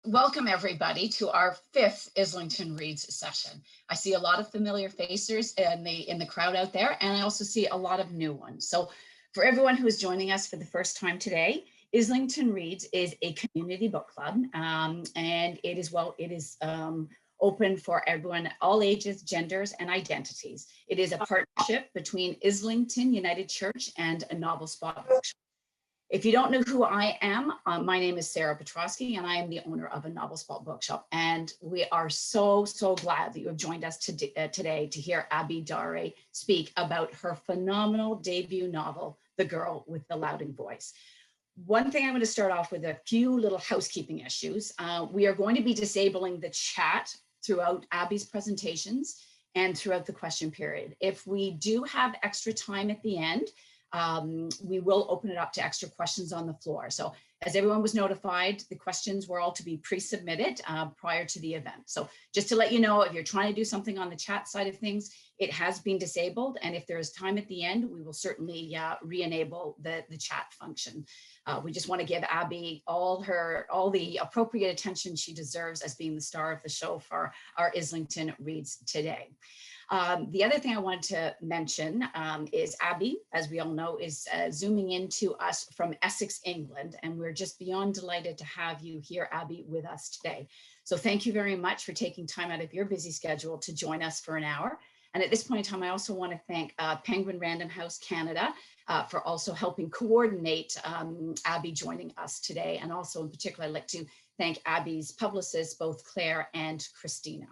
Welcome everybody to our fifth Islington Reads session. I see a lot of familiar faces in the crowd out there, and I also see a lot of new ones. So for everyone who is joining us for the first time today, Islington Reads is a community book club, and it is open for everyone, all ages, genders, and identities. It is a partnership between Islington United Church and a Novel Spot Bookshop. If you don't know who I am, my name is Sarah Petrosky, and I am the owner of a Novel Spot Bookshop. And we are so glad that you have joined us today to hear Abi Daré speak about her phenomenal debut novel, The Girl with the Louding Voice. One thing I'm going to start off with a few little housekeeping issues. We are going to be disabling the chat throughout Abi's presentations and throughout the question period. If we do have extra time at the end, we will open it up to extra questions on the floor. So as everyone was notified, the questions were all to be pre-submitted prior to the event. So just to let you know, if you're trying to do something on the chat side of things, it has been disabled. And if there is time at the end, we will certainly re-enable the chat function. We just want to give Abi all the appropriate attention she deserves as being the star of the show for our Islington Reads today. The other thing I wanted to mention is Abi, as we all know, is zooming into us from Essex, England, and we're just beyond delighted to have you here, Abi, with us today. So thank you very much for taking time out of your busy schedule to join us for an hour. And at this point in time, I also want to thank Penguin Random House Canada for also helping coordinate Abi joining us today. And also in particular, I'd like to thank Abi's publicists, both Claire and Christina.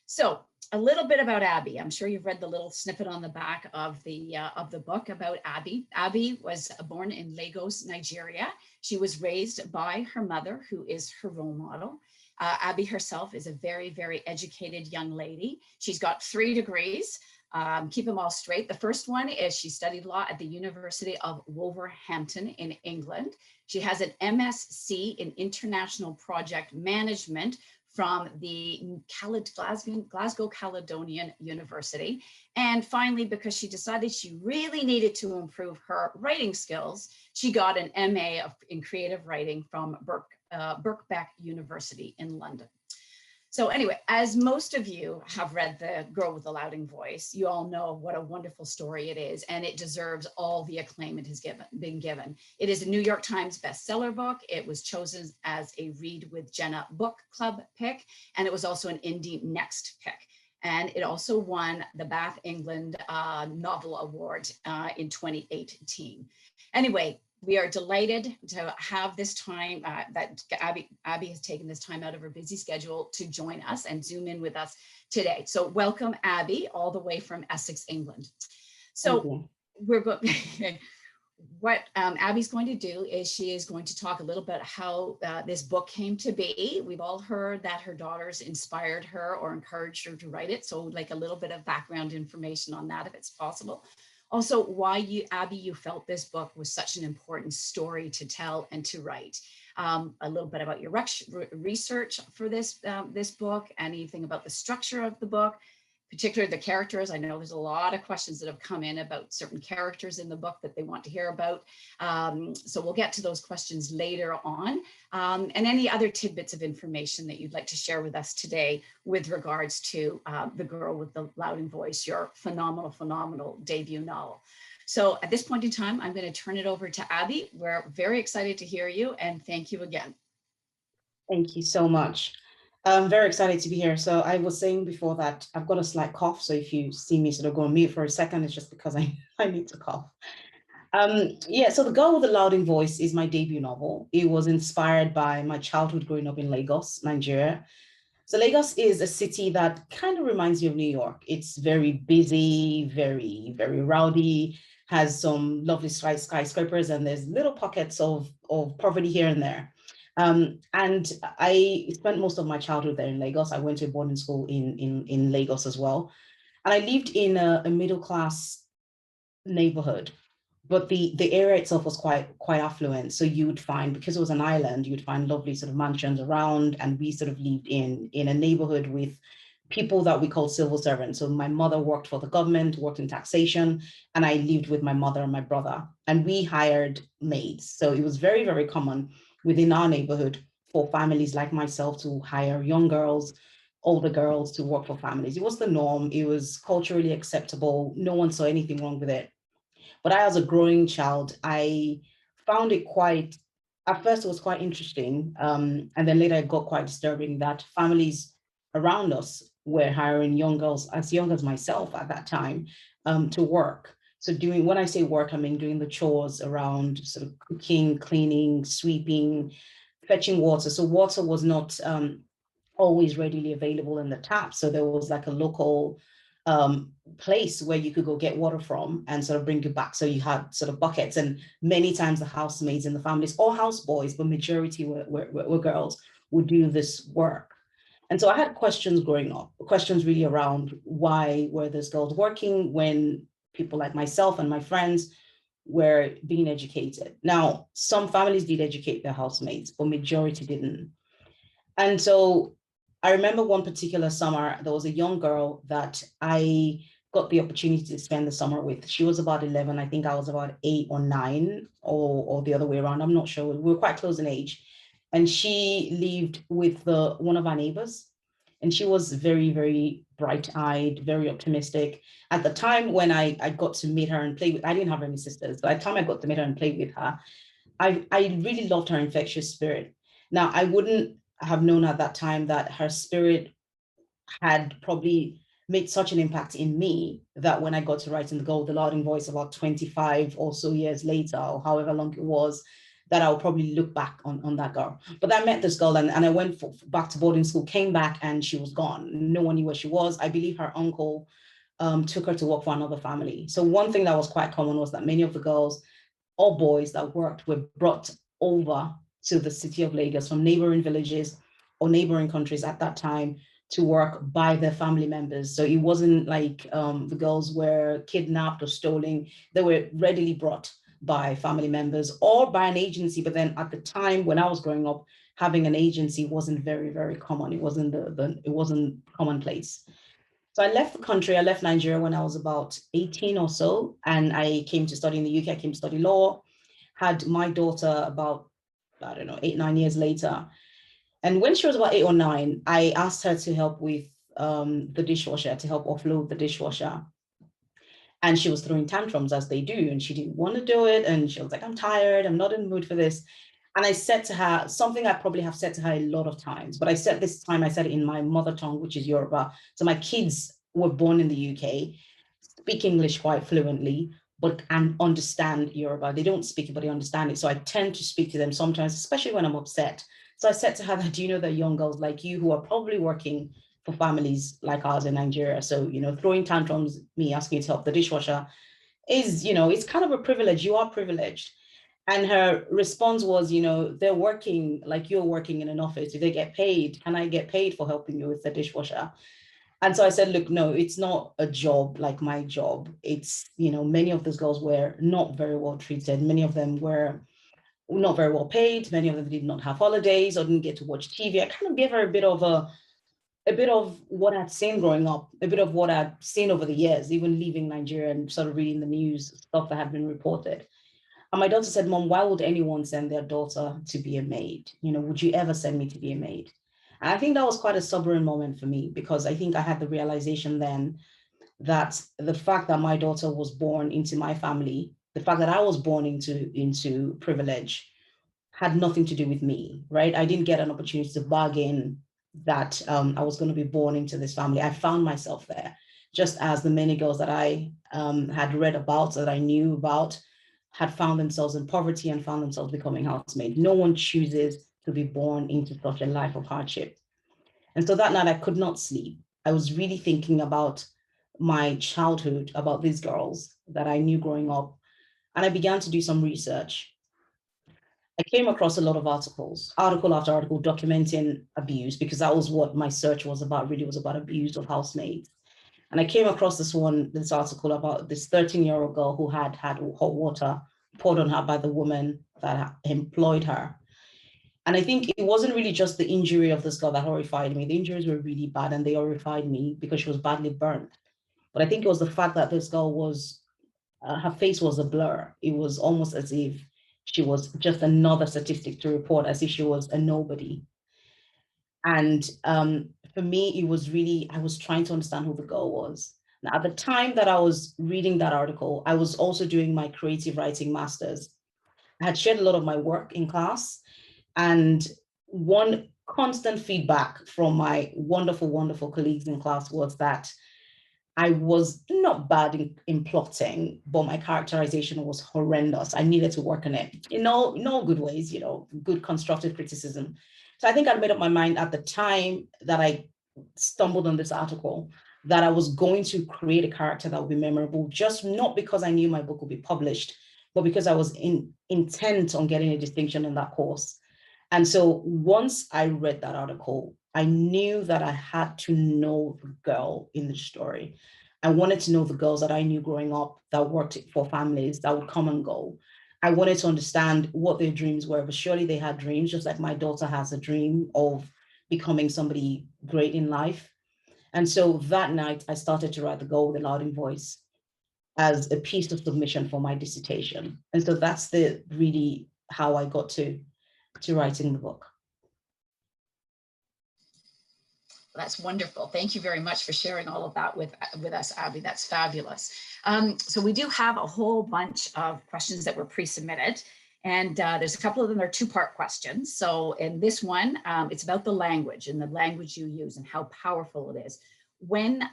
So a little bit about Abi. I'm sure you've read the little snippet on the back of the book about Abi. Abi was born in Lagos, Nigeria. She was raised by her mother, who is her role model. Abi herself is a very educated young lady. She's got 3 degrees. Keep them all straight. The first one is she studied law at the University of Wolverhampton in England. She has an MSc in International Project Management from the Glasgow Caledonian University. And finally, because she decided she really needed to improve her writing skills, she got an MA in creative writing from Birkbeck University in London. So anyway, as most of you have read The Girl with the Louding Voice, you all know what a wonderful story it is, and it deserves all the acclaim it has been given. It is a New York Times bestseller book. It was chosen as a Read with Jenna book club pick, and it was also an Indie Next pick. And it also won the Bath, England Novel Award in 2018. Anyway, we are delighted to have this time that Abi has taken this time out of her busy schedule to join us and zoom in with us today. So welcome, Abi, all the way from Essex, England. So we're going. What Abi's going to do is she is going to talk a little bit how this book came to be. We've all heard that her daughters inspired her or encouraged her to write it. So like a little bit of background information on that, if it's possible. Also, why Abi, you felt this book was such an important story to tell and to write. A little bit about your research for this book, anything about the structure of the book, particularly the characters. I know there's a lot of questions that have come in about certain characters in the book that they want to hear about. So we'll get to those questions later on. And any other tidbits of information that you'd like to share with us today with regards to The Girl with the Louding Voice, your phenomenal debut novel. So at this point in time, I'm going to turn it over to Abi. We're very excited to hear you, and thank you again. Thank you so much. I'm very excited to be here. So I was saying before that I've got a slight cough. So if you see me sort of go on mute for a second, it's just because I need to cough. Yeah, so The Girl with the Louding Voice is my debut novel. It was inspired by my childhood growing up in Lagos, Nigeria. So Lagos is a city that kind of reminds you of New York. It's very busy, very rowdy, has some lovely skyscrapers, and there's little pockets of poverty here and there. And I spent most of my childhood there in Lagos. I went to a boarding school in Lagos as well. And I lived in a middle-class neighborhood, but the area itself was quite affluent. So you would find, because it was an island, you would find lovely sort of mansions around. And we sort of lived in a neighborhood with people that we call civil servants. So my mother worked for the government, worked in taxation, and I lived with my mother and my brother, and we hired maids. So it was very common within our neighborhood for families like myself to hire young girls, older girls to work for families. It was the norm. It was culturally acceptable. No one saw anything wrong with it. But I, as a growing child, I found it quite, at first it was quite interesting. And then later it got quite disturbing that families around us were hiring young girls, as young as myself at that time, to work. So doing, when I say work, I mean doing the chores around sort of cooking, cleaning, sweeping, fetching water. So water was not always readily available in the tap. So there was like a local place where you could go get water from and sort of bring it back. So you had sort of buckets, and many times the housemaids in the families, or houseboys, but majority were girls, would do this work. And so I had questions growing up, questions really around why were those girls working when people like myself and my friends were being educated. Now, some families did educate their housemates, but majority didn't. And so I remember one particular summer, there was a young girl that I got the opportunity to spend the summer with. She was about 11. I think I was about 8 or 9, or the other way around. I'm not sure. We were quite close in age. And she lived with one of our neighbors. And she was very, very bright-eyed, very optimistic. At the time when I got to meet her and play with, I didn't have any sisters, but at the time I got to meet her and play with her, I really loved her infectious spirit. Now, I wouldn't have known at that time that her spirit had probably made such an impact in me that when I got to write in the Gold, the Lauding Voice about 25 or so years later, or however long it was, that I'll probably look back on that girl. But I met this girl, and I went back to boarding school, came back, and she was gone. No one knew where she was. I believe her uncle took her to work for another family. So one thing that was quite common was that many of the girls or boys that worked were brought over to the city of Lagos from neighboring villages or neighboring countries at that time to work by their family members. So it wasn't like the girls were kidnapped or stolen. They were readily brought by family members or by an agency. But then at the time when I was growing up, having an agency wasn't very, very common. It wasn't it wasn't commonplace. So I left the country. I left Nigeria when I was about 18 or so, and I came to study in the UK. I came to study law, had my daughter about, I don't know, 8, 9 years later. And when she was about 8 or 9, I asked her to help with the dishwasher, to help offload the dishwasher. And she was throwing tantrums, as they do, and she didn't want to do it. And she was like, I'm tired, I'm not in the mood for this. And I said to her, something I probably have said to her a lot of times, but I said this time, I said it in my mother tongue, which is Yoruba. So my kids were born in the UK, speak English quite fluently, and understand Yoruba. They don't speak it, but they understand it. So I tend to speak to them sometimes, especially when I'm upset. So I said to her that, do you know that young girls like you who are probably working for families like ours in Nigeria? So, throwing tantrums, me asking you to help the dishwasher is, it's kind of a privilege. You are privileged. And her response was, they're working like you're working in an office. If they get paid, can I get paid for helping you with the dishwasher? And so I said, look, no, it's not a job like my job. It's, many of those girls were not very well treated. Many of them were not very well paid. Many of them did not have holidays or didn't get to watch TV. I kind of gave her a bit of what I'd seen growing up, a bit of what I'd seen over the years, even leaving Nigeria and sort of reading the news, stuff that had been reported. And my daughter said, Mom, why would anyone send their daughter to be a maid? Would you ever send me to be a maid? And I think that was quite a sobering moment for me, because I think I had the realization then that the fact that my daughter was born into my family, the fact that I was born into privilege, had nothing to do with me, right? I didn't get an opportunity to bargain that I was going to be born into this family. I found myself there, just as the many girls that I had read about, that I knew about, had found themselves in poverty and found themselves becoming housemaids. No one chooses to be born into such a life of hardship. And so that night I could not sleep. I was really thinking about my childhood, about these girls that I knew growing up. And I began to do some research. I came across a lot of article after article, documenting abuse, because that was what my search was about, really was about abuse of housemaids. And I came across this article about this 13-year-old girl who had hot water poured on her by the woman that employed her. And I think it wasn't really just the injury of this girl that horrified me. The injuries were really bad, and they horrified me because she was badly burnt. But I think it was the fact that this girl was, her face was a blur. It was almost as if she was just another statistic to report, as if she was a nobody. And for me, it was really, I was trying to understand who the girl was. Now, at the time that I was reading that article, I was also doing my creative writing master's. I had shared a lot of my work in class, and one constant feedback from my wonderful, wonderful colleagues in class was that I was not bad in plotting, but my characterization was horrendous. I needed to work on it in all good ways, good constructive criticism. So I think I made up my mind at the time that I stumbled on this article that I was going to create a character that would be memorable, just not because I knew my book would be published, but because I was intent on getting a distinction in that course. And so once I read that article, I knew that I had to know the girl in the story. I wanted to know the girls that I knew growing up that worked for families that would come and go. I wanted to understand what their dreams were, but surely they had dreams, just like my daughter has a dream of becoming somebody great in life. And so that night, I started to write The Girl with a Louding Voice as a piece of submission for my dissertation. And so that's really how I got to writing the book. That's wonderful. Thank you very much for sharing all of that with us, Abi. That's fabulous. So we do have a whole bunch of questions that were pre-submitted, and there's a couple of them are two-part questions. So in this one, it's about the language and the language you use and how powerful it is. When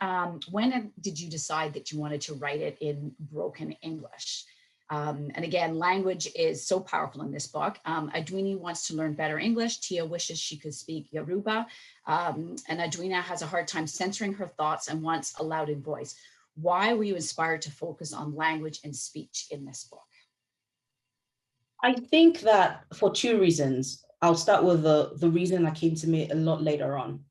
did you decide that you wanted to write it in broken English? And again, language is so powerful in this book. Adwini wants to learn better English. Tia wishes she could speak Yoruba. And Adwina has a hard time censoring her thoughts and wants a loud voice. Why were you inspired to focus on language and speech in this book? I think that for two reasons. I'll start with the reason that came to me a lot later on.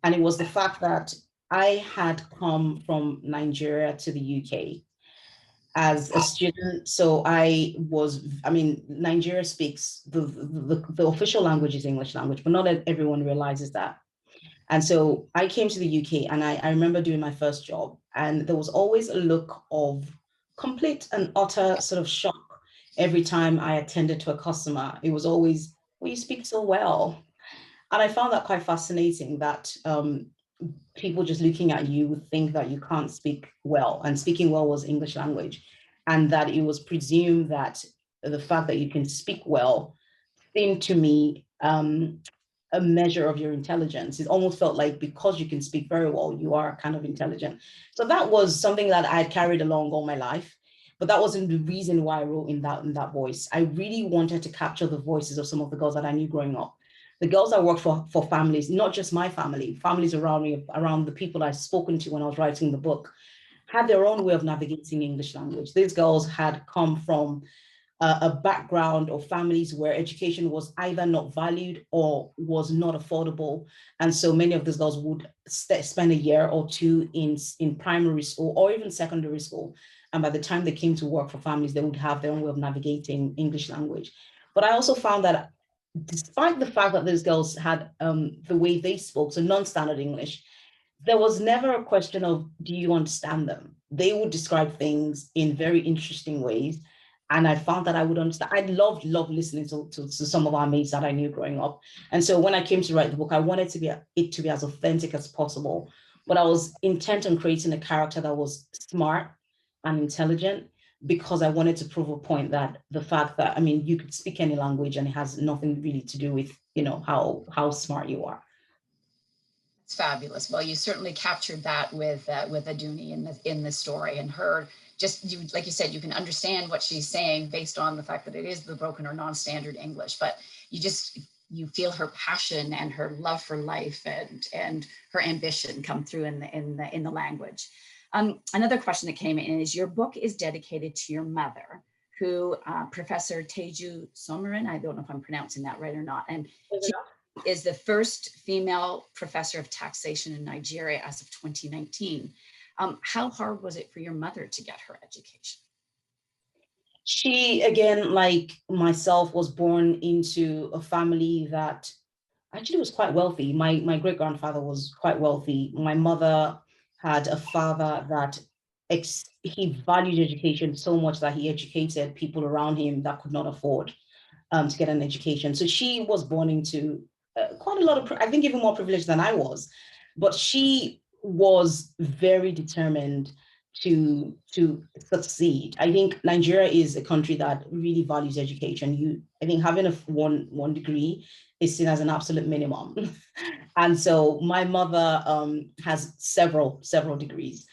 And it was the fact that I had come from Nigeria to the UK as a student. So Nigeria speaks, the official language is English language, but not everyone realizes that. And so I came to the UK, and I remember doing my first job, and there was always a look of complete and utter sort of shock every time I attended to a customer. It was always, well, you speak so well. And I found that quite fascinating, that people just looking at you would think that you can't speak well, and speaking well was English language, and that it was presumed that the fact that you can speak well seemed to me a measure of your intelligence. It almost felt like because you can speak very well, you are kind of intelligent. So that was something that I carried along all my life, but that wasn't the reason why I wrote in that voice. I really wanted to capture the voices of some of the girls that I knew growing up. The girls that worked for families, not just my family, families around me, around the people I've spoken to when I was writing the book, had their own way of navigating English language. These girls had come from a background of families where education was either not valued or was not affordable. And so many of these girls would spend a year or two in primary school or even secondary school. And by the time they came to work for families, they would have their own way of navigating English language. But I also found that despite the fact that those girls had the way they spoke, so non-standard English, there was never a question of, do you understand them? They would describe things in very interesting ways. And I found that I would understand. I loved listening to some of our mates that I knew growing up. And so when I came to write the book, I wanted it to be as authentic as possible. But I was intent on creating a character that was smart and intelligent, because I wanted to prove a point that the fact that, you could speak any language and it has nothing really to do with, how smart you are. It's fabulous. Well, you certainly captured that with Aduni in the story, and her, like you said, you can understand what she's saying based on the fact that it is the broken or non-standard English, but you feel her passion and her love for life and her ambition come through in the language. Another question that came in is, your book is dedicated to your mother, who Professor Teju Somarin, I don't know if I'm pronouncing that right or not, and she is the first female professor of taxation in Nigeria as of 2019. How hard was it for your mother to get her education? She, again, like myself, was born into a family that actually was quite wealthy. My great-grandfather was quite wealthy. My mother had a father that he valued education so much that he educated people around him that could not afford to get an education. So she was born into quite a lot of, I think even more privileged than I was, but she was very determined to succeed. I think Nigeria is a country that really values education. I think having a one degree is seen as an absolute minimum. And so my mother has several degrees,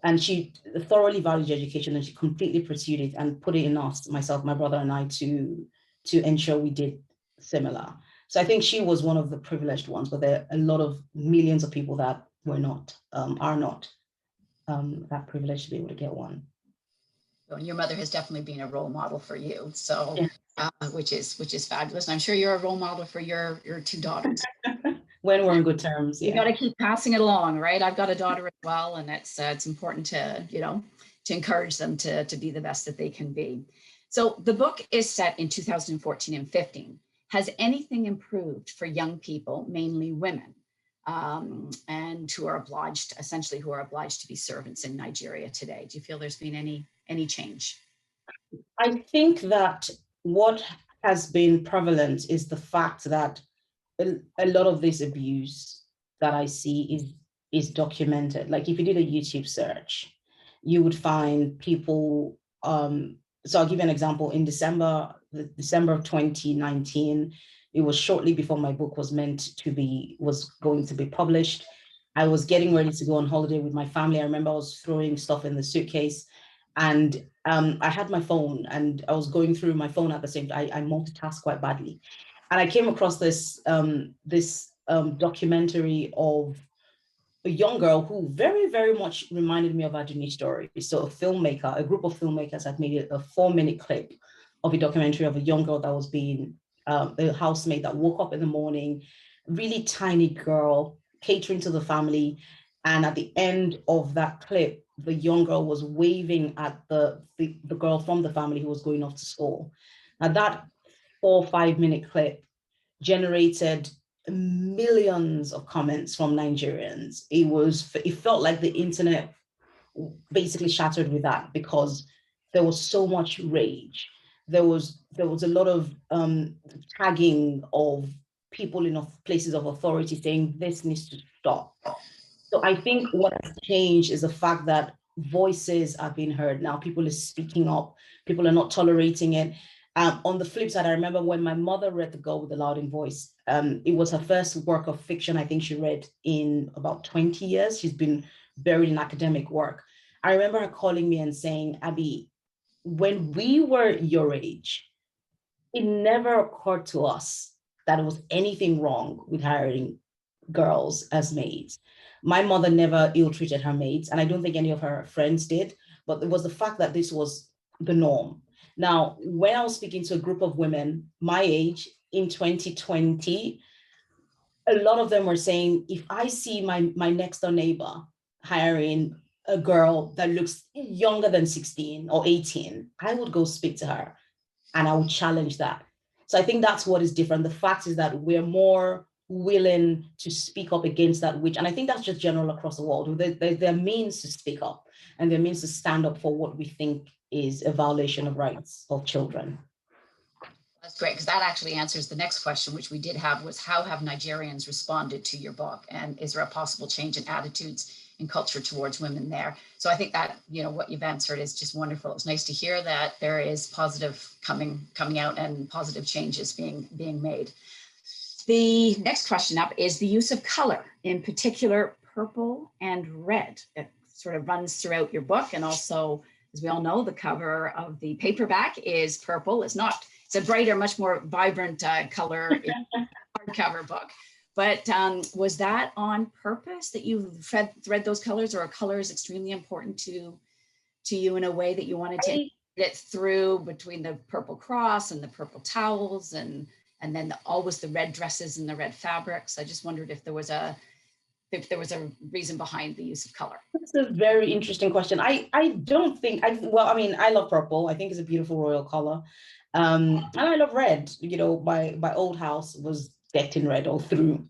and she thoroughly valued education, and she completely pursued it and put it in us, myself, my brother and I, to ensure we did similar. So I think she was one of the privileged ones, but there are a lot of millions of people that are not that privileged to be able to get one. And your mother has definitely been a role model for you, so yeah. Which is fabulous. And I'm sure you're a role model for your two daughters. When we're in good terms, yeah. You got to keep passing it along, right? I've got a daughter as well, and it's important to to encourage them to be the best that they can be. So the book is set in 2014 and 15. Has anything improved for young people, mainly women, and who are obliged to be servants in Nigeria today? Do you feel there's been any change? I think that what has been prevalent is the fact that a lot of this abuse that I see is documented. Like if you did a YouTube search, you would find people. So I'll give you an example. In December of 2019, it was shortly before my book was going to be published. I was getting ready to go on holiday with my family. I remember I was throwing stuff in the suitcase, and I had my phone, and I was going through my phone at the same time. I multitask quite badly, and I came across this documentary of a young girl who very, very much reminded me of Aduni's story. So a group of filmmakers had made a 4-minute clip of a documentary of a young girl that was being a housemaid that woke up in the morning, really tiny girl, catering to the family. And at the end of that clip, the young girl was waving at the girl from the family who was going off to school. Now that 4 or 5-minute clip generated millions of comments from Nigerians. It felt like the internet basically shattered with that, because there was so much rage. There was a lot of tagging of people in places of authority saying this needs to stop. So I think what has changed is the fact that voices are being heard now. People are speaking up. People are not tolerating it. On the flip side, I remember when my mother read The Girl with the Louding Voice, it was her first work of fiction I think she read in about 20 years. She's been buried in academic work. I remember her calling me and saying, Abi, when we were your age, it never occurred to us that it was anything wrong with hiring girls as maids. My mother never ill-treated her maids, and I don't think any of her friends did, but it was the fact that this was the norm. Now, when I was speaking to a group of women my age in 2020, a lot of them were saying, if I see my next door neighbor hiring a girl that looks younger than 16 or 18, I would go speak to her and I would challenge that. So I think that's what is different. The fact is that we're more willing to speak up against that, and I think that's just general across the world. There are means to speak up, and there are means to stand up for what we think is a violation of rights of children. That's great, because that actually answers the next question, which we did have, was how have Nigerians responded to your book? And is there a possible change in attitudes and culture towards women there? So I think that, what you've answered is just wonderful. It's nice to hear that there is positive coming out and positive changes being made. The next question up is the use of color, in particular purple and red. It sort of runs throughout your book, and also, as we all know, the cover of the paperback is purple. It's a brighter, much more vibrant color in the hardcover book. But was that on purpose that you thread those colors, or are colors extremely important to you in a way that you wanted to get through between the purple cross and the purple towels and then always the red dresses and the red fabrics? I just wondered if there was a reason behind the use of color. That's a very interesting question. I don't think, I love purple. I think it's a beautiful royal color. And I love red. My old house was decked in red all through.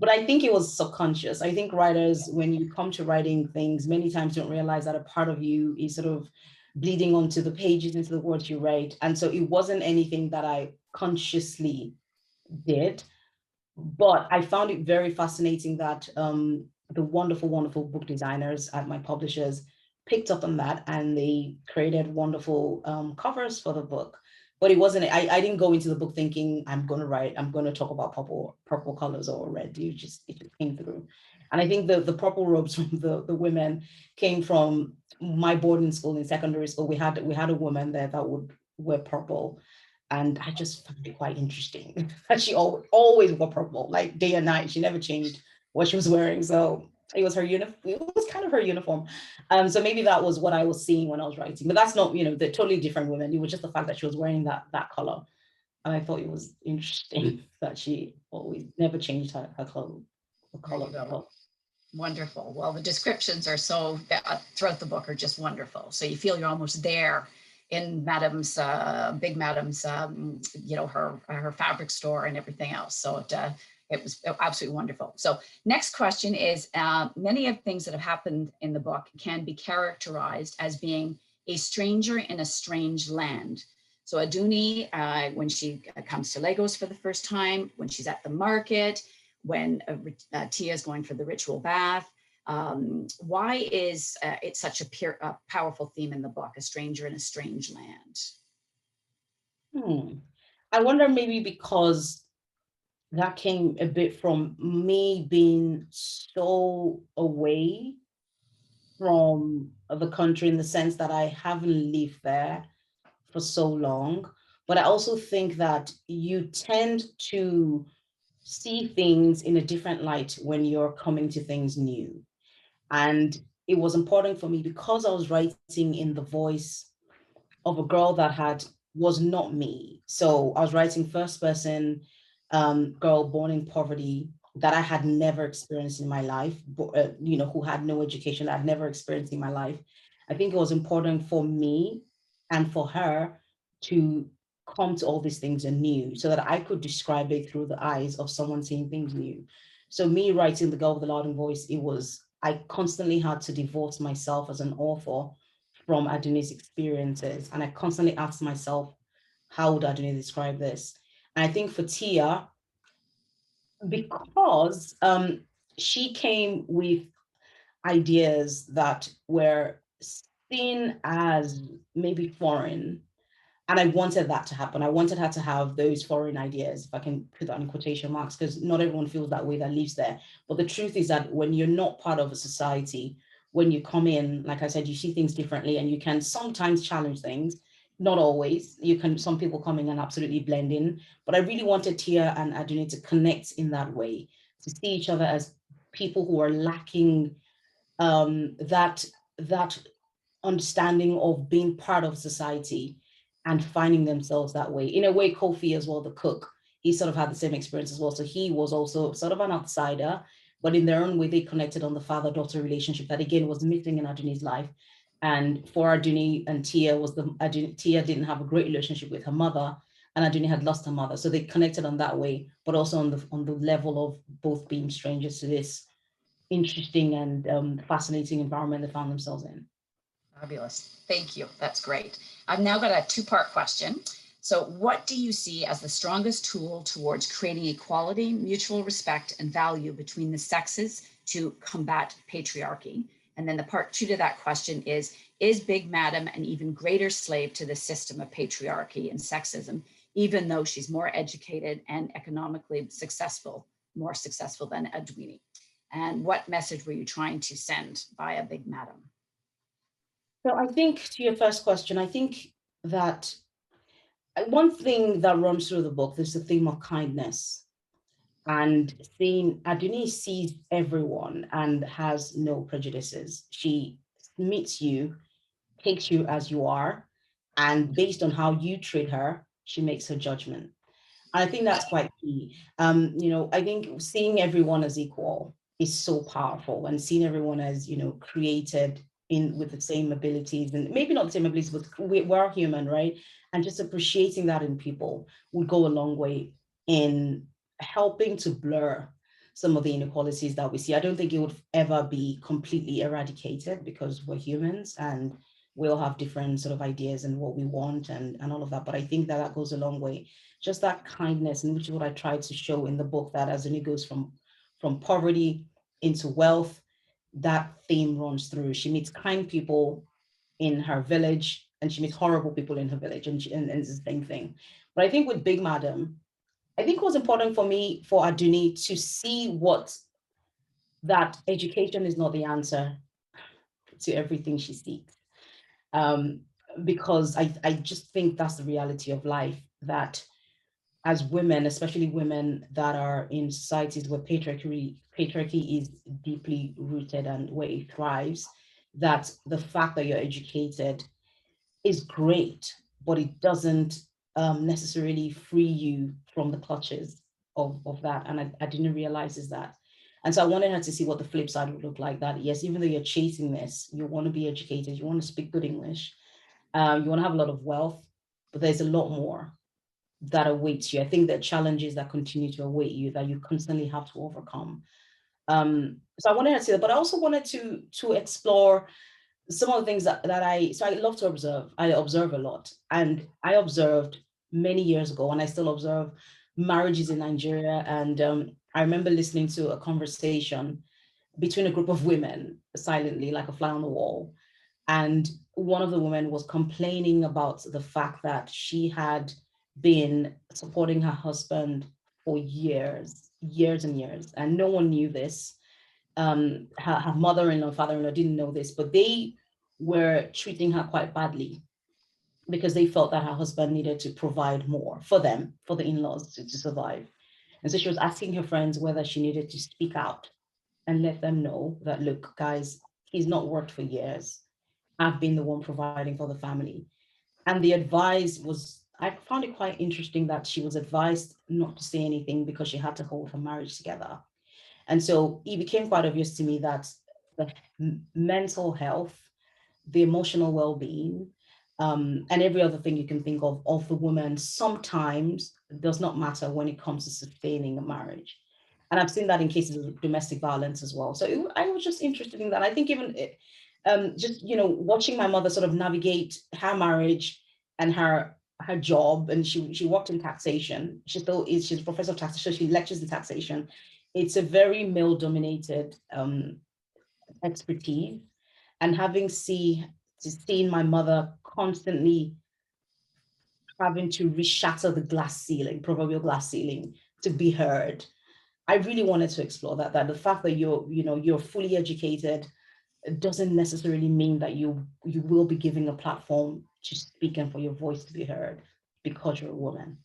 but I think it was subconscious. I think writers, when you come to writing things, many times don't realize that a part of you is sort of bleeding onto the pages, into the words you write. And so it wasn't anything that I consciously did, but I found it very fascinating that the wonderful, wonderful book designers at my publishers picked up on that, and they created wonderful covers for the book. But it wasn't, I didn't go into the book thinking I'm going to talk about purple colors or red. It just came through. And I think the purple robes from the women came from my boarding school in secondary school. We had a woman there that would wear purple. And I just found it quite interesting that she always wore purple, like day and night. She never changed what she was wearing. So it was her uniform. It was kind of her uniform. So maybe that was what I was seeing when I was writing. But that's not, they're totally different women. It was just the fact that she was wearing that color. And I thought it was interesting that she always never changed her color. The color of her. Wonderful. Well, the descriptions are so throughout the book are just wonderful. So you feel you're almost there in Madame's, Big Madame's, her fabric store and everything else. So it was absolutely wonderful. So next question is, many of things that have happened in the book can be characterized as being a stranger in a strange land. So Aduni, when she comes to Lagos for the first time, when she's at the market, when Tia is going for the ritual bath. Why is it such a powerful theme in the book, a stranger in a strange land? I wonder, maybe because that came a bit from me being so away from the country, in the sense that I haven't lived there for so long. But I also think that you tend to see things in a different light when you're coming to things new. And it was important for me, because I was writing in the voice of a girl that was not me. So I was writing first person, girl born in poverty that I had never experienced in my life, who had no education that I'd never experienced in my life. I think it was important for me and for her to come to all these things anew, so that I could describe it through the eyes of someone seeing things new. So me writing The Girl with the Loud Voice, I constantly had to divorce myself as an author from Aduni's experiences. And I constantly asked myself, how would Aduni describe this? And I think for Tia, because she came with ideas that were seen as maybe foreign, and I wanted that to happen. I wanted her to have those foreign ideas, if I can put that in quotation marks, because not everyone feels that way that lives there. But the truth is that when you're not part of a society, when you come in, like I said, you see things differently, and you can sometimes challenge things. Not always. Some people come in and absolutely blend in. But I really wanted Tia and Aduni to connect in that way, to see each other as people who are lacking that understanding of being part of society and finding themselves that way. In a way, Kofi as well, the cook, he sort of had the same experience as well. So he was also sort of an outsider, but in their own way, they connected on the father-daughter relationship that, again, was missing in Aduni's life. And for Aduni and Tia, Tia didn't have a great relationship with her mother, and Aduni had lost her mother. So they connected on that way, but also on the level of both being strangers to this interesting and fascinating environment they found themselves in. Fabulous. Thank you. That's great. I've now got a two-part question. So what do you see as the strongest tool towards creating equality, mutual respect, and value between the sexes to combat patriarchy? And then the part two to that question is Big Madam an even greater slave to the system of patriarchy and sexism, even though she's more educated and economically successful, more successful than Adwini? And what message were you trying to send via Big Madam? So I think, to your first question, I think that one thing that runs through the book is the theme of kindness, and seeing Aduni sees everyone and has no prejudices. She meets you, takes you as you are, and based on how you treat her, she makes her judgment. And I think that's quite key. I think seeing everyone as equal is so powerful, and seeing everyone as, created with the same abilities, and maybe not the same abilities, but we're human, right? And just appreciating that in people would go a long way in helping to blur some of the inequalities that we see. I don't think it would ever be completely eradicated because we're humans and we all have different sort of ideas and what we want and all of that. But I think that that goes a long way. Just that kindness, and which is what I tried to show in the book, that as it goes from poverty into wealth, that theme runs through. She meets kind people in her village and she meets horrible people in her village, and it's the same thing. But I think with Big Madam, I think it was important for me, for Aduni, to see that education is not the answer to everything she seeks. Because I just think that's the reality of life, that as women, especially women that are in societies where patriarchy is deeply rooted and where it thrives, that the fact that you're educated is great, but it doesn't necessarily free you from the clutches of that. And I didn't realize is that. And so I wanted her to see what the flip side would look like, that yes, even though you're chasing this, you want to be educated, you want to speak good English, you want to have a lot of wealth, but there's a lot more that awaits you. I think there are challenges that continue to await you that you constantly have to overcome. So I wanted to say that, but I also wanted to explore some of the things that so I love to observe. I observe a lot, and I observed many years ago, and I still observe marriages in Nigeria. And I remember listening to a conversation between a group of women silently, like a fly on the wall. And one of the women was complaining about the fact that she had been supporting her husband for years and years, and no one knew this. Her mother-in-law, father-in-law didn't know this, but they were treating her quite badly because they felt that her husband needed to provide more for them, for the in-laws to survive. And so she was asking her friends whether she needed to speak out and let them know that, look, guys, he's not worked for years. I've been the one providing for the family. And the advice was, I found it quite interesting that she was advised not to say anything because she had to hold her marriage together. And so it became quite obvious to me that the mental health, the emotional well-being, and every other thing you can think of the woman sometimes does not matter when it comes to sustaining a marriage. And I've seen that in cases of domestic violence as well. So I was just interested in that. I think even just, watching my mother sort of navigate her marriage and her job, and she worked in taxation. She's a professor of taxation, so she lectures in taxation. It's a very male-dominated expertise, and having seen my mother constantly having to reshatter the proverbial glass ceiling, to be heard, I really wanted to explore that the fact that you're fully educated doesn't necessarily mean that you will be given a platform to speak and for your voice to be heard because you're a woman.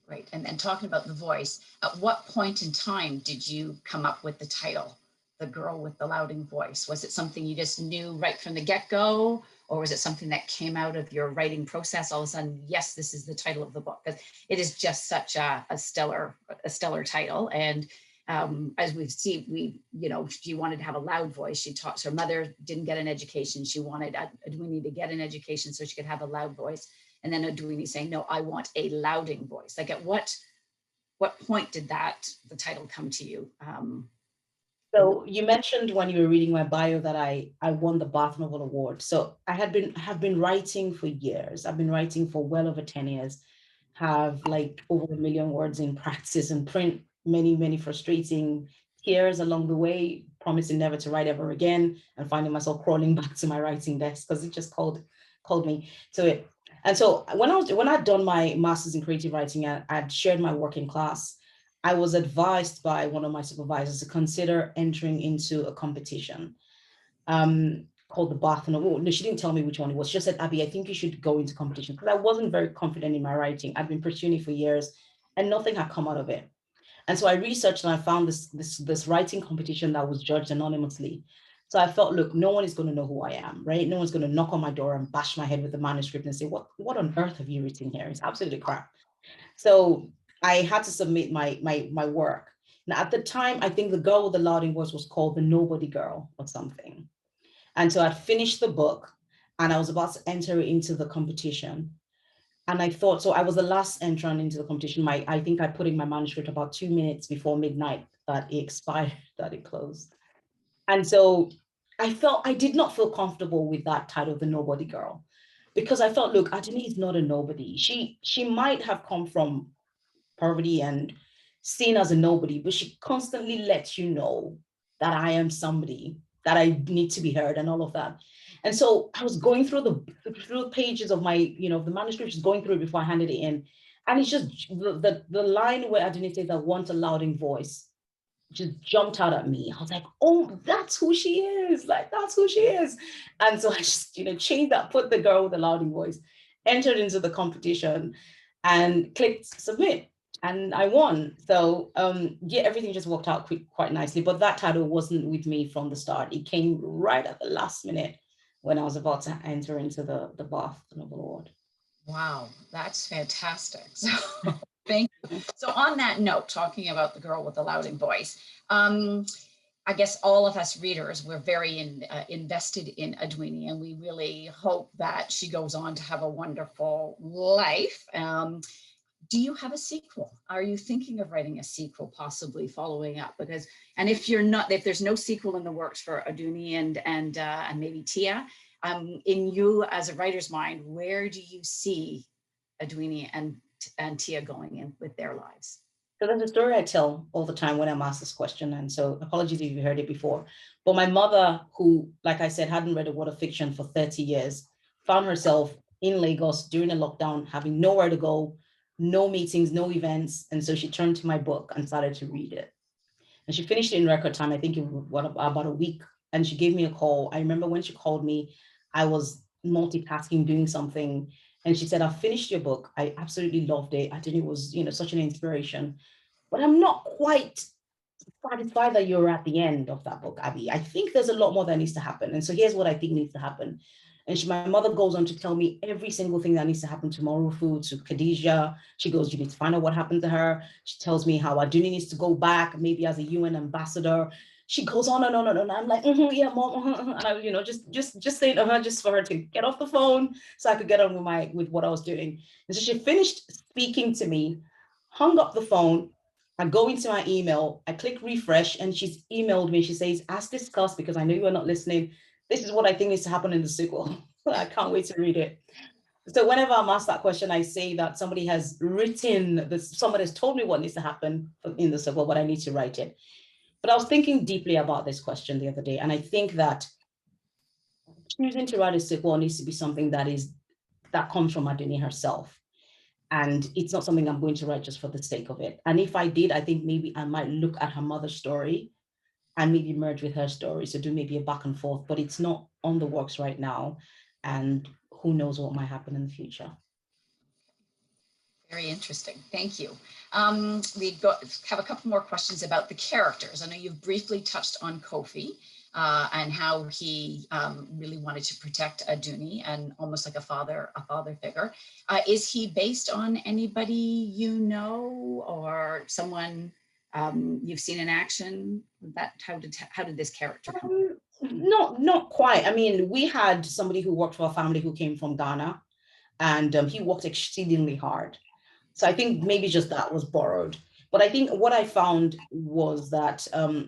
Right. And talking about the voice, at what point in time did you come up with the title, The Girl with the Louding Voice? Was it something you just knew right from the get-go, or was it something that came out of your writing process? All of a sudden, yes, this is the title of the book, because it is just such a stellar title. And as we've seen, she wanted to have a loud voice. Her mother didn't get an education. She wanted Edwini to get an education so she could have a loud voice. And then Edwini saying, no, I want a louding voice. Like, at what point did the title come to you? So you mentioned when you were reading my bio that I won the Bath Novel Award. So I have been writing for years. I've been writing for well over 10 years, have like over 1 million words in practice, and print many, many frustrating tears along the way, promising never to write ever again, and finding myself crawling back to my writing desk because it just called me to it. And so when I'd done my master's in creative writing, I'd shared my work in class. I was advised by one of my supervisors to consider entering into a competition called the Bath Novel. No, she didn't tell me which one it was. She just said, Abi, I think you should go into competition, because I wasn't very confident in my writing. I'd been pursuing it for years and nothing had come out of it. And so I researched and I found this writing competition that was judged anonymously. So I felt, look, no one is going to know who I am, right? No one's going to knock on my door and bash my head with the manuscript and say, what on earth have you written here? It's absolutely crap. So I had to submit my work. Now, at the time, I think The Girl with the Louding Voice was called The Nobody Girl or something. And so I'd finished the book and I was about to enter into the competition. And I thought, so I was the last entrant into the competition. I think I put in my manuscript about 2 minutes before midnight that it expired, that it closed. And so I did not feel comfortable with that title, The Nobody Girl, because I felt, look, Adini is not a nobody. She might have come from poverty and seen as a nobody, but she constantly lets you know that I am somebody, that I need to be heard and all of that. And so I was going through the pages of my, the manuscript, just going through it before I handed it in. And it's just the line where Adini says, I want a louding voice, just jumped out at me. I was like, oh, that's who she is. Like, that's who she is. And so I just, changed that, put the girl with the louding voice, entered into the competition and clicked submit. And I won. So yeah, everything just worked out quite nicely. But that title wasn't with me from the start. It came right at the last minute when I was about to enter into the Bath Novel Award. Wow, that's fantastic. So thank you. So on that note, talking about the girl with the louding voice, I guess all of us readers, we're very invested in Edwini, and we really hope that she goes on to have a wonderful life. Do you have a sequel? Are you thinking of writing a sequel, possibly following up? Because, and if there's no sequel in the works for Aduni and maybe Tia, in you as a writer's mind, where do you see Adwini and Tia going in with their lives? So there's a story I tell all the time when I'm asked this question, and so apologies if you heard it before. But my mother, who, like I said, hadn't read a word of fiction for 30 years, found herself in Lagos during a lockdown, having nowhere to go, no meetings, no events. And so she turned to my book and started to read it. And she finished it in record time, I think it was about a week. And she gave me a call. I remember when she called me, I was multitasking, doing something. And she said, I've finished your book. I absolutely loved it. I think it was, such an inspiration. But I'm not quite satisfied that you're at the end of that book, Abby. I think there's a lot more that needs to happen. And so here's what I think needs to happen. And my mother goes on to tell me every single thing that needs to happen to Morufu, to Khadija. She goes, you need to find out what happened to her. She tells me how Aduni needs to go back, maybe as a UN ambassador. She goes on and on and on. I'm like, yeah, mom. And I, just saying to her, just for her to get off the phone so I could get on with what I was doing. And so she finished speaking to me, hung up the phone. I go into my email, I click refresh, and she's emailed me. She says, as discussed, because I know you are not listening, this is what I think needs to happen in the sequel. I can't wait to read it. So whenever I'm asked that question, I say that somebody has written this, somebody has told me what needs to happen in the sequel, but I need to write it. But I was thinking deeply about this question the other day, and I think that choosing to write a sequel needs to be something that comes from Aduni herself. And it's not something I'm going to write just for the sake of it. And if I did, I think maybe I might look at her mother's story and maybe merge with her story. So do maybe a back and forth, but it's not on the works right now. And who knows what might happen in the future. Very interesting. Thank you. We have a couple more questions about the characters. I know you've briefly touched on Kofi and how he really wanted to protect Aduni and almost like a father figure. Is he based on anybody you know or someone you've seen in action? How did this character come? Not quite. I mean, we had somebody who worked for a family who came from Ghana, and he worked exceedingly hard. So I think maybe just that was borrowed. But I think what I found was that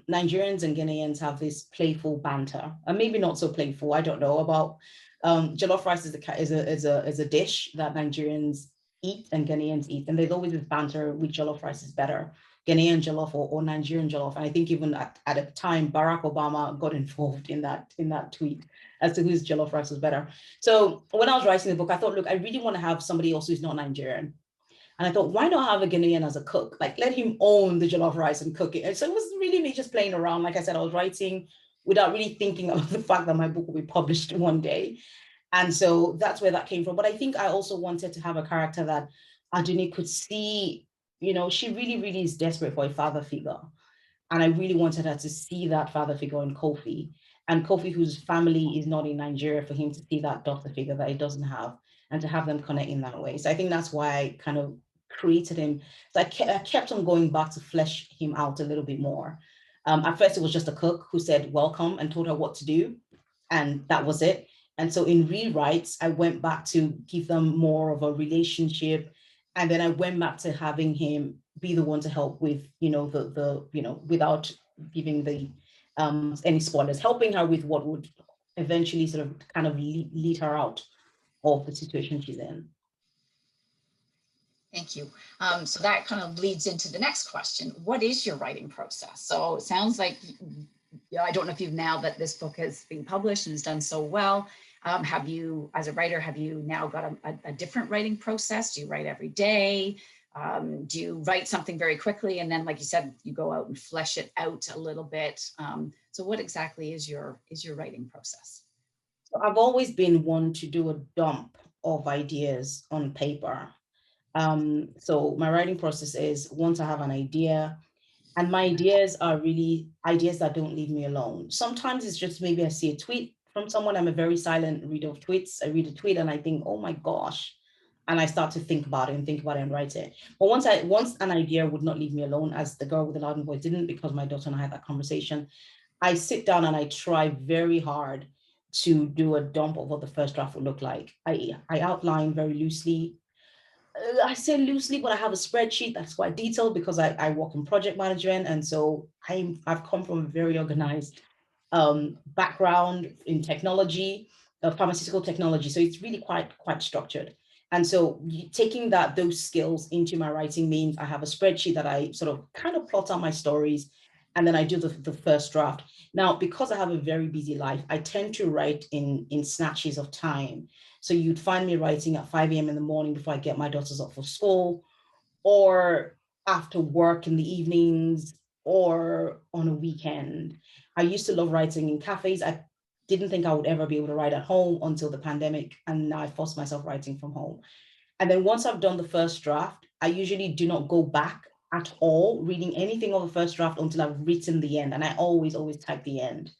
Nigerians and Ghanaians have this playful banter, and maybe not so playful. I don't know about jollof rice is a dish that Nigerians eat and Ghanaians eat, and there's always this banter which jollof rice is better, Ghanaian jollof or Nigerian jollof. And I think even at a time Barack Obama got involved in that tweet as to whose jollof rice was better. So when I was writing the book, I thought, look, I really want to have somebody else who's not Nigerian. And I thought, why not have a Ghanaian as a cook? Like, let him own the jollof rice and cook it. And so it was really me just playing around. Like I said, I was writing without really thinking of the fact that my book will be published one day. And so that's where that came from. But I think I also wanted to have a character that Aduni could see, she really, really is desperate for a father figure. And I really wanted her to see that father figure in Kofi. And Kofi, whose family is not in Nigeria, for him to see that daughter figure that he doesn't have and to have them connect in that way. So I think that's why I kind of created him. So I kept on going back to flesh him out a little bit more. At first, it was just a cook who said welcome and told her what to do. And that was it. And so in rewrites, I went back to give them more of a relationship. And then I went back to having him be the one to help with, without giving the any spoilers, helping her with what would eventually sort of kind of lead her out of the situation she's in. Thank you. So that kind of leads into the next question. What is your writing process? So it sounds like, I don't know if you've, now that this book has been published and has done so well, have you, as a writer, have you now got a different writing process? Do you write every day? Do you write something very quickly and then, like you said, you go out and flesh it out a little bit? So what exactly is your writing process? So I've always been one to do a dump of ideas on paper. So my writing process is, once I have an idea, and my ideas are really ideas that don't leave me alone. Sometimes it's just maybe I see a tweet from someone. I'm a very silent reader of tweets. I read a tweet and I think, oh my gosh. And I start to think about it and write it. But once an idea would not leave me alone, as the girl with the loud voice didn't, because my daughter and I had that conversation, I sit down and I try very hard to do a dump of what the first draft would look like. I outline very loosely. I say loosely, but I have a spreadsheet that's quite detailed because I work in project management. And so I've come from a very organized background in technology, pharmaceutical technology. So it's really quite structured. And so taking those skills into my writing means I have a spreadsheet that I sort of kind of plot out my stories, and then I do the first draft. Now, because I have a very busy life, I tend to write in snatches of time. So you'd find me writing at 5 a.m. in the morning before I get my daughters up for school, or after work in the evenings, or on a weekend. I used to love writing in cafes. I didn't think I would ever be able to write at home until the pandemic, and now I forced myself writing from home. And then once I've done the first draft, I usually do not go back at all reading anything of the first draft until I've written the end. And I always type the end.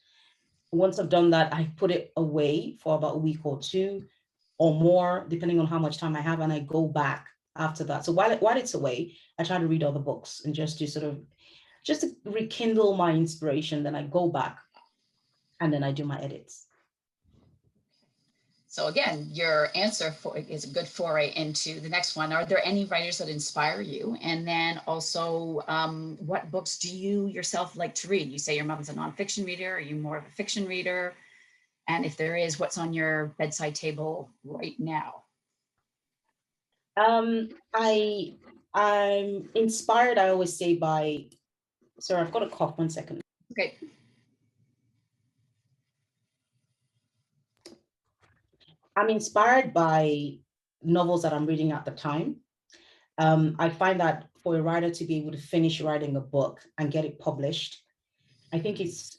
Once I've done that, I put it away for about a week or two or more, depending on how much time I have, and I go back after that. So while it's away, I try to read other books and just to rekindle my inspiration. Then I go back and then I do my edits. So again, your answer is a good foray into the next one. Are there any writers that inspire you? And then also, what books do you yourself like to read? You say your mom's a nonfiction reader. Are you more of a fiction reader? And if there is, what's on your bedside table right now? I'm inspired, I always say, by, sorry, I've got a cough, 1 second. Okay. I'm inspired by novels that I'm reading at the time. I find that for a writer to be able to finish writing a book and get it published, I think it's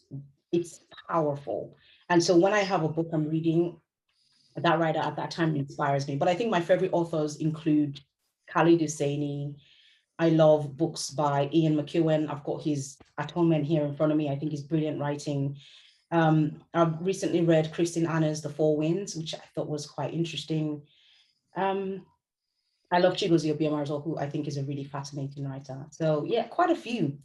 powerful. And so when I have a book I'm reading, that writer at that time inspires me. But I think my favorite authors include Khalid Hosseini. I love books by Ian McEwan. I've got his Atonement here in front of me. I think he's brilliant writing. I've recently read Christine Anna's The Four Winds, which I thought was quite interesting. I love Chigozie Obioma as well, who I think is a really fascinating writer. So yeah, quite a few.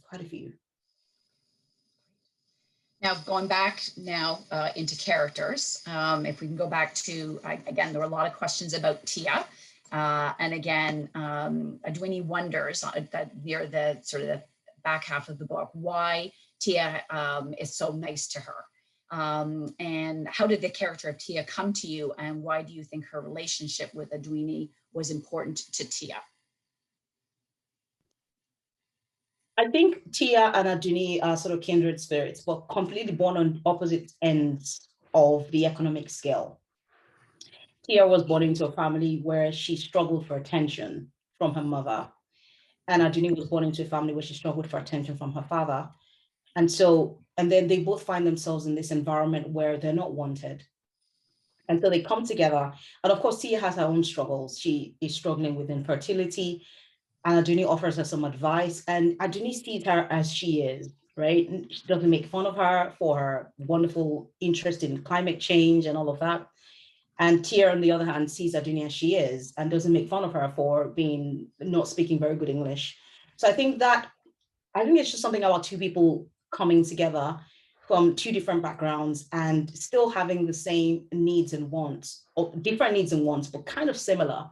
Now, going back now into characters, if we can go back to, again, there were a lot of questions about Tia. And again, Adwini wonders that near the sort of the back half of the book, why Tia is so nice to her. And how did the character of Tia come to you, and why do you think her relationship with Adwini was important to Tia? I think Tia and Adwini are sort of kindred spirits, but completely born on opposite ends of the economic scale. Tia was born into a family where she struggled for attention from her mother, and Adwini was born into a family where she struggled for attention from her father. And then they both find themselves in this environment where they're not wanted. And so they come together. And of course, Tia has her own struggles. She is struggling with infertility, and Adwini offers her some advice. And Adwini sees her as she is, right? She doesn't make fun of her for her wonderful interest in climate change and all of that. And Tia, on the other hand, sees Adwini as she is and doesn't make fun of her for not speaking very good English. So I think it's just something about two people coming together from two different backgrounds and still having the same needs and wants, or different needs and wants, but kind of similar,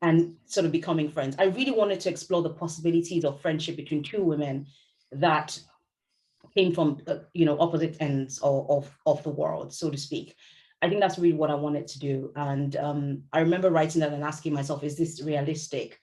and sort of becoming friends. I really wanted to explore the possibilities of friendship between two women that came from opposite ends of the world, so to speak. I think that's really what I wanted to do. And I remember writing that and asking myself, is this realistic?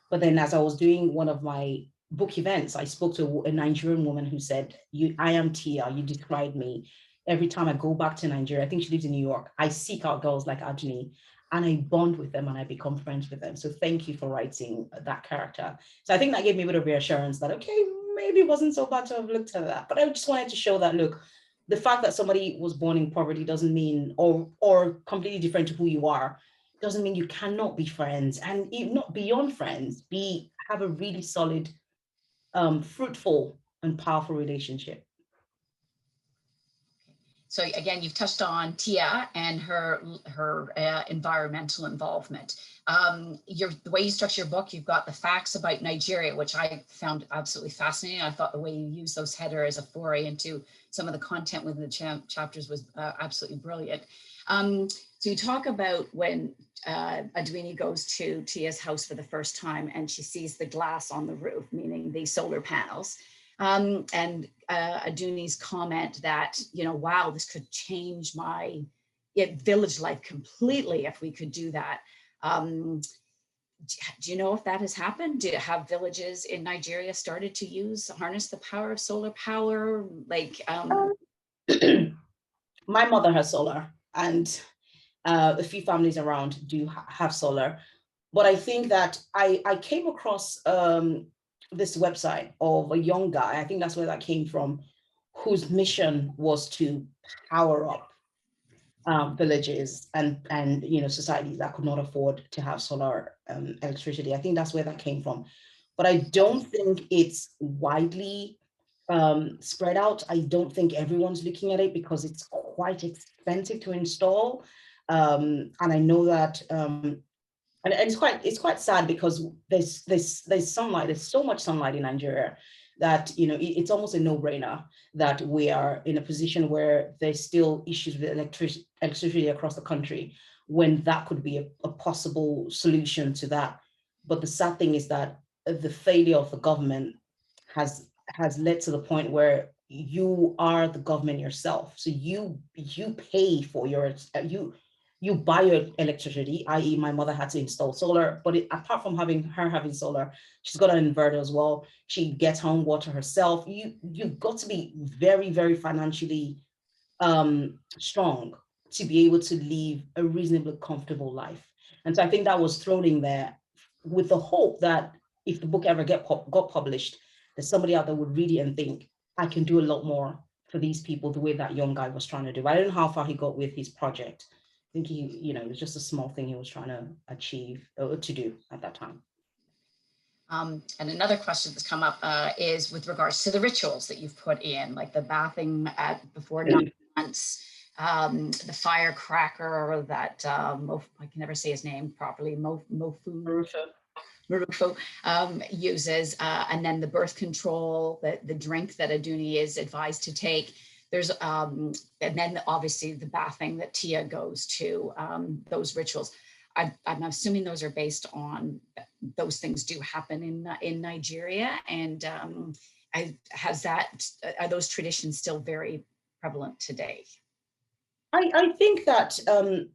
But then as I was doing one of my book events, I spoke to a Nigerian woman who said, I am Tia, you described me. Every time I go back to Nigeria, I think she lives in New York, I seek out girls like Ajani and I bond with them and I become friends with them. So thank you for writing that character. So I think that gave me a bit of reassurance that, okay, maybe it wasn't so bad to have looked at that. But I just wanted to show that, look, the fact that somebody was born in poverty doesn't mean, or completely different to who you are, doesn't mean you cannot be friends, and even not beyond friends, have a really solid, fruitful and powerful relationship. So again, you've touched on Tia and her environmental involvement. The way you structure your book, you've got the facts about Nigeria, which I found absolutely fascinating. I thought the way you use those headers as a foray into some of the content within the chapters was absolutely brilliant. So you talk about when Adwini goes to Tia's house for the first time and she sees the glass on the roof, meaning the solar panels. And Aduni's comment that, wow, this could change my village life completely if we could do that. Do you know if that has happened? Have villages in Nigeria started to harness the power of solar power? My mother has solar, and a few families around do have solar. But I think that I came across this website of a young guy, I think that's where that came from, whose mission was to power up villages and societies that could not afford to have solar electricity. I think that's where that came from. But I don't think it's widely spread out. I don't think everyone's looking at it because it's quite expensive to install. And I know that and it's quite sad because there's sunlight, there's so much sunlight in Nigeria that it's almost a no-brainer that we are in a position where there's still issues with electricity across the country, when that could be a possible solution to that. But the sad thing is that the failure of the government has led to the point where you are the government yourself. So you pay for you buy your electricity, i.e. my mother had to install solar, but apart from having solar, she's got an inverter as well. She gets home water herself. You've got to be very, very financially strong to be able to live a reasonably comfortable life. And so I think that was thrown in there with the hope that if the book ever got published, that somebody out there would read it and think, I can do a lot more for these people the way that young guy was trying to do. I don't know how far he got with his project. I think it was just a small thing he was trying to achieve or to do at that time. And another question that's come up is with regards to the rituals that you've put in, like the bathing before 9 months, the firecracker that I can never say his name properly, Marufo uses, and then the birth control, the drink that Aduni is advised to take. There's and then obviously the bathing that Tia goes to, those rituals. I'm assuming those are based on, those things do happen in Nigeria, and are those traditions still very prevalent today? I think that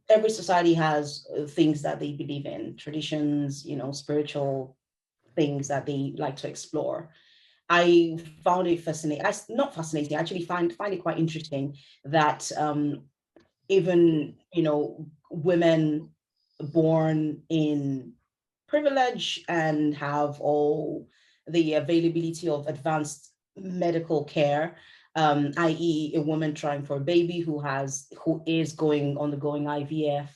every society has things that they believe in, traditions, spiritual things that they like to explore. I found it fascinating. Not fascinating. I actually find it quite interesting that even women born in privilege and have all the availability of advanced medical care, i.e., a woman trying for a baby who is undergoing IVF,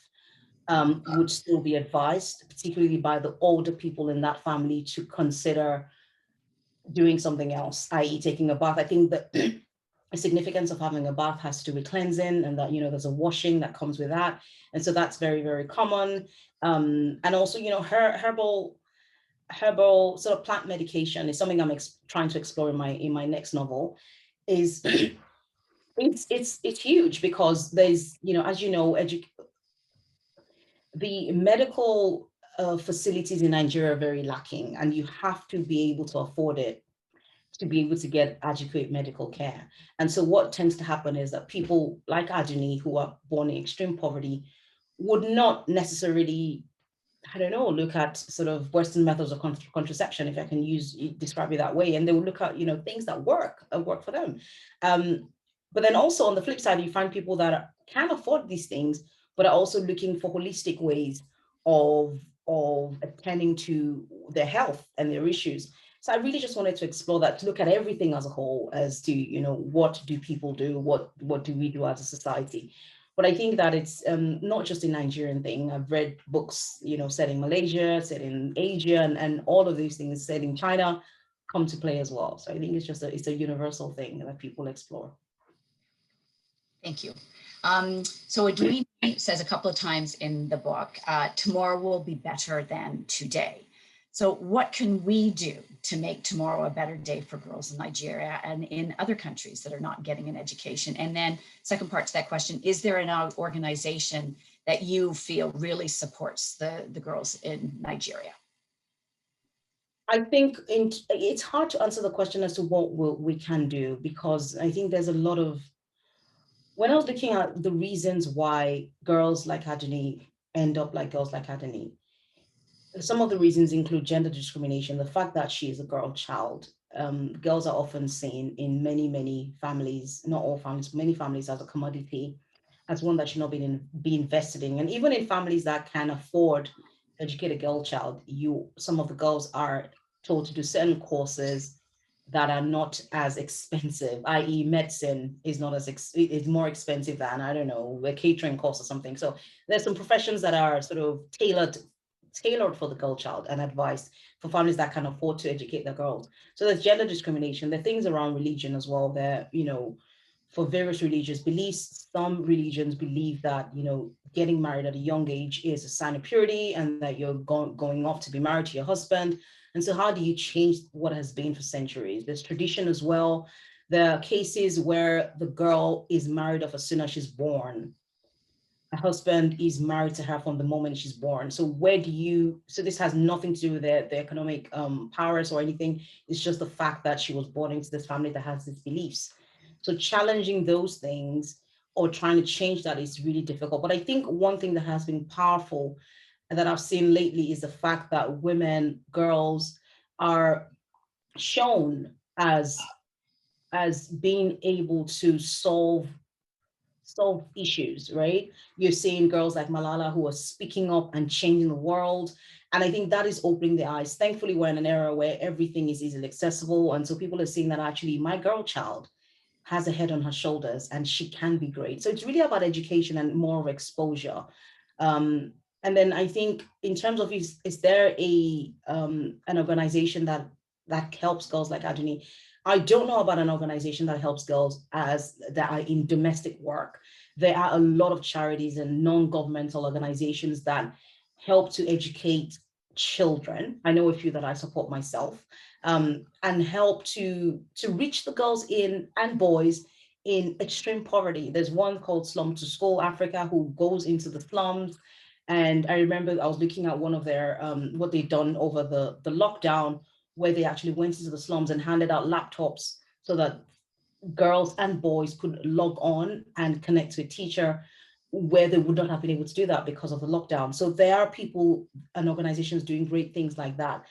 would still be advised, particularly by the older people in that family, to consider doing something else, i.e. taking a bath. I think that the significance of having a bath has to do with cleansing, and that there's a washing that comes with that, and so that's very, very common. And also herbal sort of plant medication is something I'm trying to explore in my next novel. Is It's huge because there's, as you know, the medical facilities in Nigeria are very lacking, and you have to be able to afford it to be able to get adequate medical care. And so what tends to happen is that people like Aduni, who are born in extreme poverty, would not necessarily, I don't know, look at sort of Western methods of contraception, if I can describe it that way. And they would look at, things that work for them. But then also on the flip side, you find people that can afford these things, but are also looking for holistic ways of attending to their health and their issues. So I really just wanted to explore that, to look at everything as a whole, as to, what do people do? What do we do as a society? But I think that it's not just a Nigerian thing. I've read books, set in Malaysia, set in Asia, and all of these things set in China come to play as well. So I think it's a universal thing that people explore. Thank you. So Aduni says a couple of times in the book, tomorrow will be better than today. So what can we do to make tomorrow a better day for girls in Nigeria and in other countries that are not getting an education? And then second part to that question, is there an organization that you feel really supports the girls in Nigeria? I think it's hard to answer the question as to what we can do, because I think there's a lot of, when I was looking at the reasons why girls like Aduni end up like girls like Aduni, some of the reasons include gender discrimination, the fact that she is a girl child. Girls are often seen in many families, not all families, many families, as a commodity, as one that should not be invested in. And even in families that can afford to educate a girl child, some of the girls are told to do certain courses that are not as expensive, i.e. medicine is not as it's more expensive than, I don't know, a catering course or something. So there's some professions that are sort of tailored for the girl child, and advice for families that can afford to educate their girls. So there's gender discrimination. There are things around religion as well. There, for various religious beliefs, some religions believe that, getting married at a young age is a sign of purity, and that you're going off to be married to your husband. And so how do you change what has been for centuries? There's tradition as well. There are cases where the girl is married off as soon as she's born. Her husband is married to her from the moment she's born. So so this has nothing to do with the economic powers or anything. It's just the fact that she was born into this family that has these beliefs. So challenging those things or trying to change that is really difficult. But I think one thing that has been powerful and that I've seen lately is the fact that women, girls are shown as being able to solve issues, right? You're seeing girls like Malala who are speaking up and changing the world. And I think that is opening the eyes. Thankfully, we're in an era where everything is easily accessible. And so people are seeing that actually my girl child has a head on her shoulders and she can be great. So it's really about education and more of exposure. And then I think in terms of, is there an organization that helps girls like Aduni? I don't know about an organization that helps girls that are in domestic work. There are a lot of charities and non-governmental organizations that help to educate children. I know a few that I support myself, and help to reach the girls and boys in extreme poverty. There's one called Slum to School Africa who goes into the slums. And I remember I was looking at one of their, what they've done over the lockdown, where they actually went into the slums and handed out laptops so that girls and boys could log on and connect to a teacher, where they would not have been able to do that because of the lockdown. So there are people and organizations doing great things like that.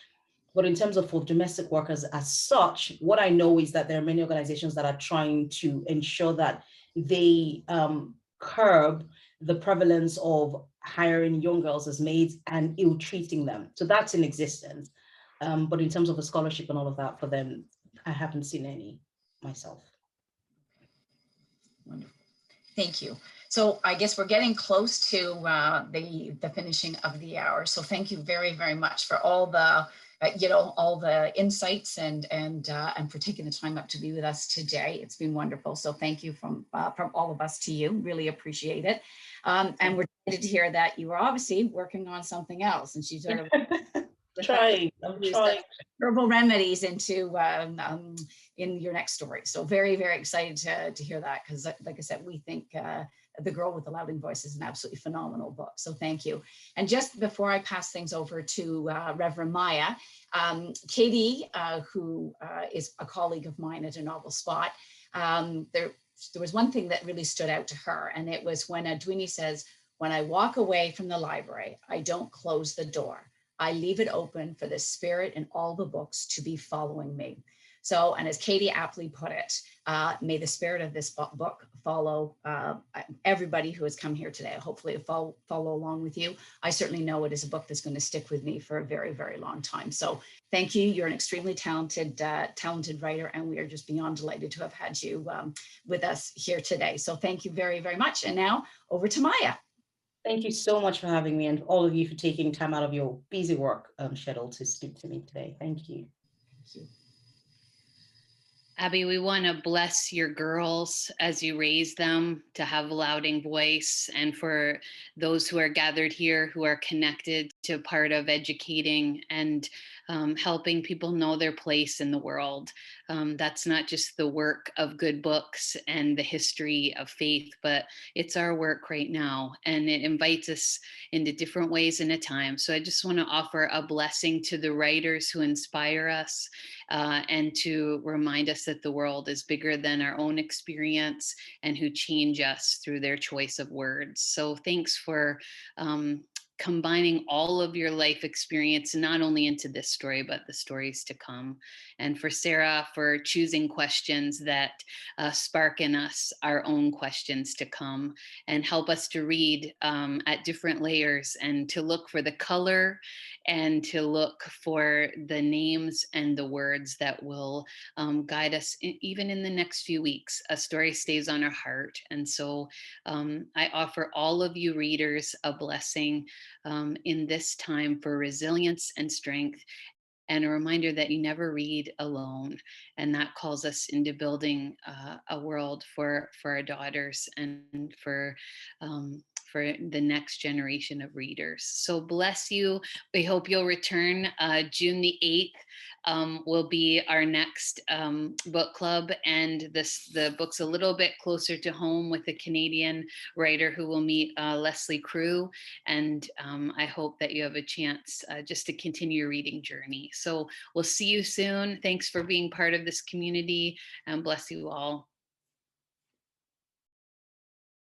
But in terms of for domestic workers as such, what I know is that there are many organizations that are trying to ensure that they curb the prevalence of hiring young girls as maids and ill-treating them. So that's in existence. But in terms of a scholarship and all of that for them, I haven't seen any myself. Wonderful. Thank you. So I guess we're getting close to the finishing of the hour. So thank you very, very much for all the all the insights and for taking the time up to be with us today. It's been wonderful. So thank you from all of us to you. Really appreciate it. And we're excited to hear that you are obviously working on something else, and she's sort of I'm trying. Herbal remedies into in your next story. So very, very excited to hear that, because like I said, we think The Girl with the Louding Voice is an absolutely phenomenal book. So thank you. And just before I pass things over to Reverend Maya, Katie, who is a colleague of mine at A Novel Spot, there was one thing that really stood out to her, and it was when Edwini says, "When I walk away from the library, I don't close the door. I leave it open for the spirit in all the books to be following me." So, and as Katie aptly put it, may the spirit of this book follow everybody who has come here today. Hopefully it follow along with you. I certainly know it is a book that's going to stick with me for a very, very long time. So thank you. You're an extremely talented writer, and we are just beyond delighted to have had you with us here today. So thank you very, very much. And now over to Maya. Thank you so much for having me, and all of you for taking time out of your busy work schedule to speak to me today. Thank you. Thank you. Abi, we want to bless your girls as you raise them to have a louding voice, and for those who are gathered here who are connected to part of educating and helping people know their place in the world. That's not just the work of good books and the history of faith, but it's our work right now, and it invites us into different ways in a time. So I just want to offer a blessing to the writers who inspire us, and to remind us that the world is bigger than our own experience, and who change us through their choice of words. So thanks for combining all of your life experience, not only into this story, but the stories to come. And for Sarah, for choosing questions that spark in us our own questions to come, and help us to read at different layers, and to look for the color, and to look for the names and the words that will guide us even in the next few weeks. A story stays on our heart. And so I offer all of you readers a blessing in this time for resilience and strength, and a reminder that you never read alone. And that calls us into building a world for our daughters, and for the next generation of readers. So bless you. We hope you'll return. June the 8th will be our next book club, and the book's a little bit closer to home with a Canadian writer who will meet Leslie Crew, and I hope that you have a chance just to continue your reading journey. So we'll see you soon. Thanks for being part of this community, and bless you all.